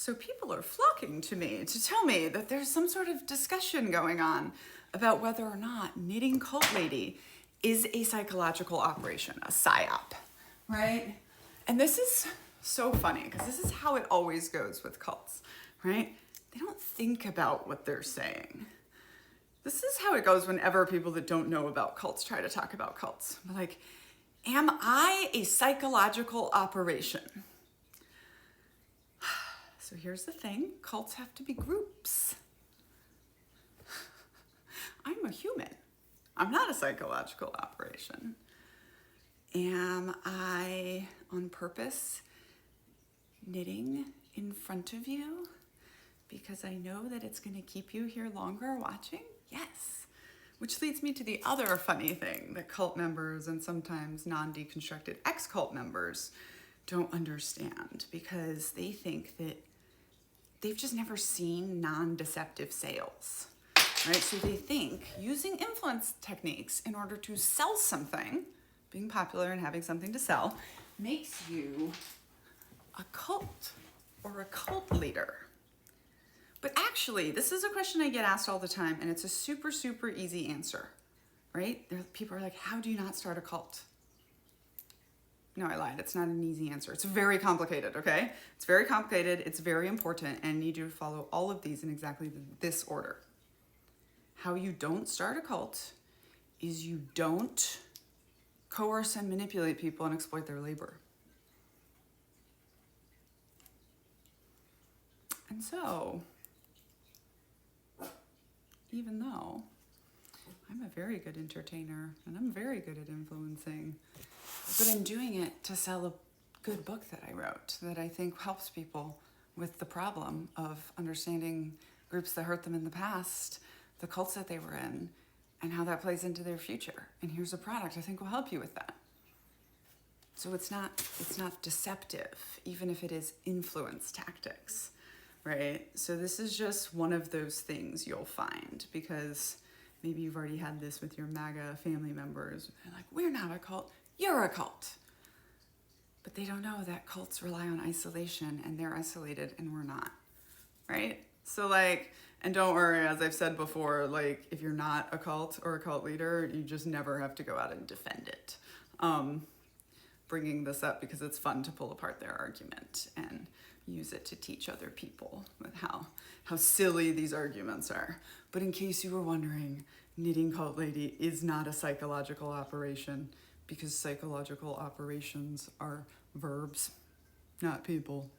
So people are flocking to me to tell me that there's some sort of discussion going on about whether or not knitting cult lady is a psychological operation, a psyop, right? And this is so funny because this is how it always goes with cults, right? They don't think about what they're saying. This is how it goes whenever people that don't know about cults try to talk about cults. They're like, am I a psychological operation? So here's the thing, cults have to be groups. I'm a human. I'm not a psychological operation. Am I, on purpose, knitting in front of you because I know that it's going to keep you here longer watching? Yes. Which leads me to the other funny thing that cult members and sometimes non-deconstructed ex-cult members don't understand, because they think that they've just never seen non-deceptive sales, right? So they think using influence techniques in order to sell something, being popular and having something to sell, makes you a cult or a cult leader. But actually, this is a question I get asked all the time, and it's a super, super easy answer, right? People are like, how do you not start a cult? No, I lied. It's not an easy answer. It's very complicated, okay? It's very complicated. It's very important, and I need you to follow all of these in exactly this order. How you don't start a cult is you don't coerce and manipulate people and exploit their labor. And so, even though I'm a very good entertainer and I'm very good at influencing, but I'm doing it to sell a good book that I wrote that I think helps people with the problem of understanding groups that hurt them in the past, the cults that they were in, and how that plays into their future. And here's a product I think will help you with that. So it's not deceptive, even if it is influence tactics, right? So this is just one of those things you'll find, because maybe you've already had this with your MAGA family members. They're like, we're not a cult, you're a cult. But they don't know that cults rely on isolation, and they're isolated and we're not, right? So like, and don't worry, as I've said before, like if you're not a cult or a cult leader, you just never have to go out and defend it. Bringing this up because it's fun to pull apart their argument and use it to teach other people how silly these arguments are. But in case you were wondering, knitting cult lady is not a psychological operation, because psychological operations are verbs, not people.